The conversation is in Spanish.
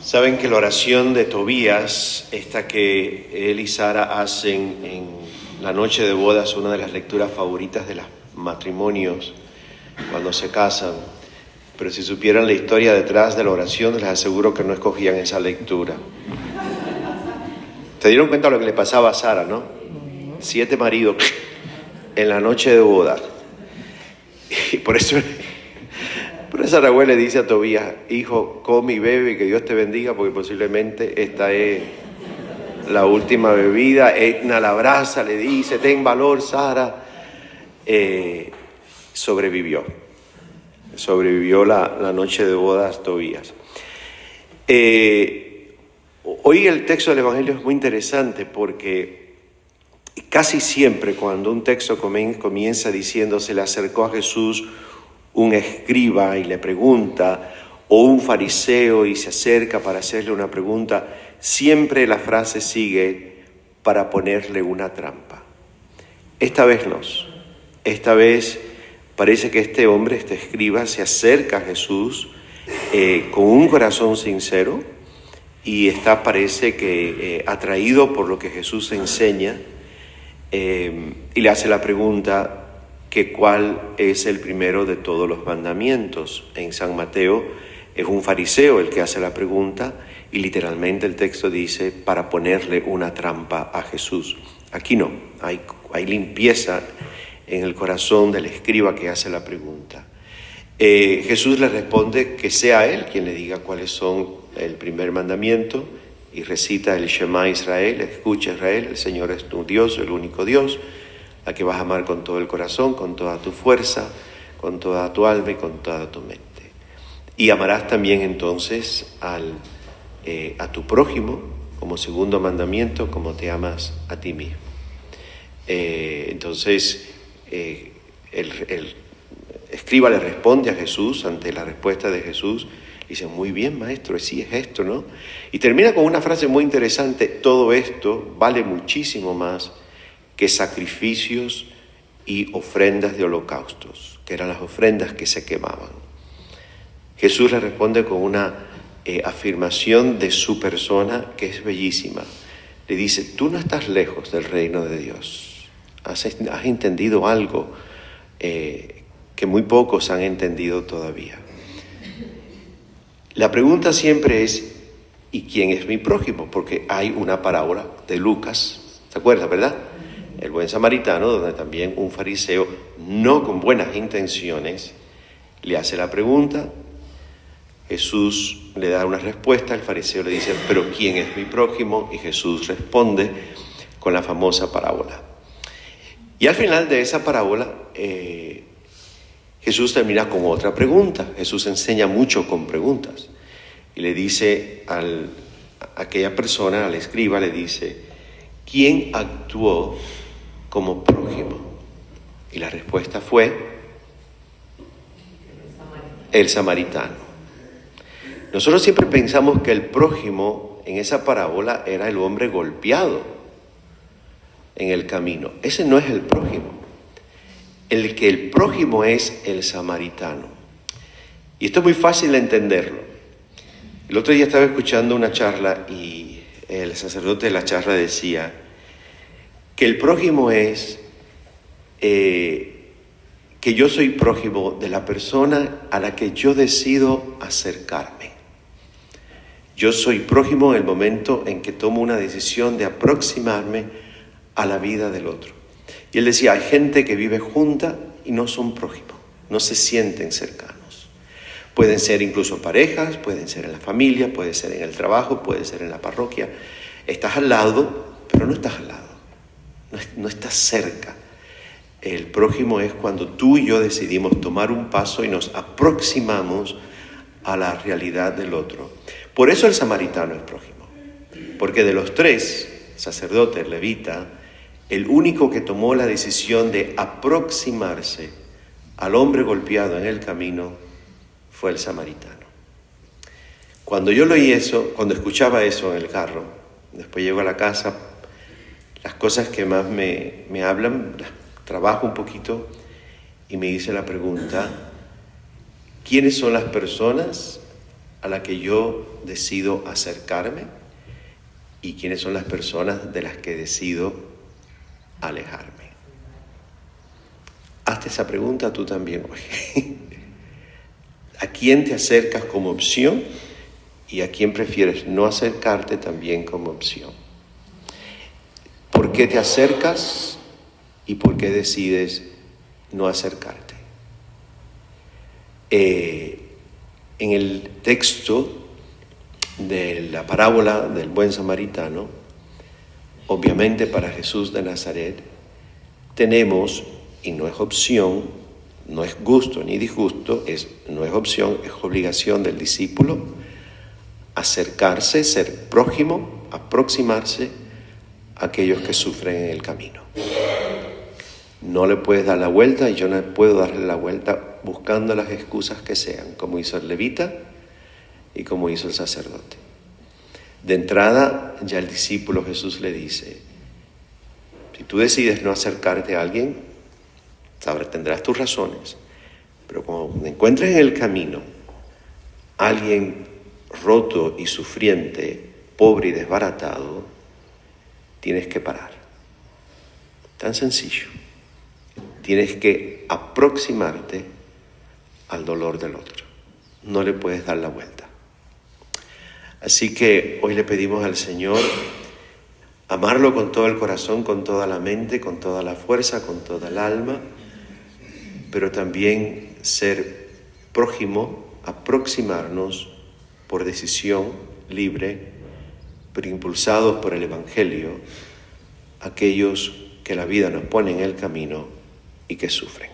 Saben que la oración de Tobías, esta que él y Sara hacen en la noche de bodas, una de las lecturas favoritas de los matrimonios cuando se casan. Pero si supieran la historia detrás de la oración, les aseguro que no escogían esa lectura. ¿Se dieron cuenta de lo que le pasaba a Sara, no? 7 maridos en la noche de boda. Y por eso Raúl le dice a Tobías: hijo, come y bebe y que Dios te bendiga, porque posiblemente esta es la última bebida. Edna la abraza, le dice: ten valor, Sara. Sobrevivió la noche de bodas Tobías. Hoy el texto del Evangelio es muy interesante porque casi siempre cuando un texto comienza diciendo se le acercó a Jesús un escriba y le pregunta, o un fariseo y se acerca para hacerle una pregunta, siempre la frase sigue para ponerle una trampa. Esta vez no. Esta vez parece que este hombre, este escriba, se acerca a Jesús con un corazón sincero y parece que atraído por lo que Jesús enseña, y le hace la pregunta que cuál es el primero de todos los mandamientos. En San Mateo es un fariseo el que hace la pregunta y literalmente el texto dice para ponerle una trampa a Jesús. Aquí no, hay limpieza en el corazón del escriba que hace la pregunta. Jesús le responde que sea él quien le diga cuáles son el primer mandamiento y recita el Shema Israel: escucha Israel, el Señor es tu Dios, el único Dios, a que vas a amar con todo el corazón, con toda tu fuerza, con toda tu alma y con toda tu mente. Y amarás también entonces a tu prójimo como segundo mandamiento, como te amas a ti mismo. Entonces, el escriba le responde a Jesús ante la respuesta de Jesús. Dice: muy bien, maestro, sí es esto, ¿no? Y termina con una frase muy interesante: todo esto vale muchísimo más que sacrificios y ofrendas de holocaustos, que eran las ofrendas que se quemaban. Jesús le responde con una afirmación de su persona que es bellísima. Le dice: tú no estás lejos del reino de Dios. Has entendido algo que muy pocos han entendido todavía. La pregunta siempre es: ¿y quién es mi prójimo? Porque hay una parábola de Lucas, ¿se acuerda, verdad? El buen samaritano, donde también un fariseo, no con buenas intenciones, le hace la pregunta. Jesús le da una respuesta, el fariseo le dice: ¿pero quién es mi prójimo? Y Jesús responde con la famosa parábola. Y al final de esa parábola, Jesús termina con otra pregunta. Jesús enseña mucho con preguntas. Y le dice a aquella persona, al escriba, le dice: ¿quién actuó como prójimo? Y la respuesta fue: el samaritano. Nosotros siempre pensamos que el prójimo en esa parábola era el hombre golpeado en el camino. Ese no es el prójimo. El prójimo es el samaritano. Y esto es muy fácil de entenderlo. El otro día estaba escuchando una charla y el sacerdote de la charla decía que el prójimo es que yo soy prójimo de la persona a la que yo decido acercarme. Yo soy prójimo en el momento en que tomo una decisión de aproximarme a la vida del otro. Y él decía: hay gente que vive junta y no son prójimos, no se sienten cercanos. Pueden ser incluso parejas, pueden ser en la familia, puede ser en el trabajo, puede ser en la parroquia. Estás al lado, pero no estás al lado, no estás cerca. El prójimo es cuando tú y yo decidimos tomar un paso y nos aproximamos a la realidad del otro. Por eso el samaritano es prójimo, porque de los 3, sacerdote, levita, el único que tomó la decisión de aproximarse al hombre golpeado en el camino fue el samaritano. Cuando yo leí eso, cuando escuchaba eso en el carro, después llego a la casa, las cosas que más me hablan, las trabajo un poquito y me hice la pregunta: ¿quiénes son las personas a la que yo decido acercarme y quiénes son las personas de las que decido alejarme. Hazte esa pregunta tú también hoy. ¿A quién te acercas como opción y a quién prefieres no acercarte también como opción? ¿Por qué te acercas y por qué decides no acercarte? En el texto de la parábola del buen samaritano, obviamente para Jesús de Nazaret, tenemos, y no es opción, no es gusto ni disgusto, no es opción, es obligación del discípulo, acercarse, ser prójimo, aproximarse a aquellos que sufren en el camino. No le puedes dar la vuelta y yo no puedo darle la vuelta buscando las excusas que sean, como hizo el levita y como hizo el sacerdote. De entrada, ya el discípulo Jesús le dice, si tú decides no acercarte a alguien, tendrás tus razones, pero cuando encuentres en el camino a alguien roto y sufriente, pobre y desbaratado, tienes que parar. Tan sencillo. Tienes que aproximarte al dolor del otro. No le puedes dar la vuelta. Así que hoy le pedimos al Señor amarlo con todo el corazón, con toda la mente, con toda la fuerza, con toda el alma, pero también ser prójimo, aproximarnos por decisión libre, pero impulsados por el Evangelio, aquellos que la vida nos pone en el camino y que sufren.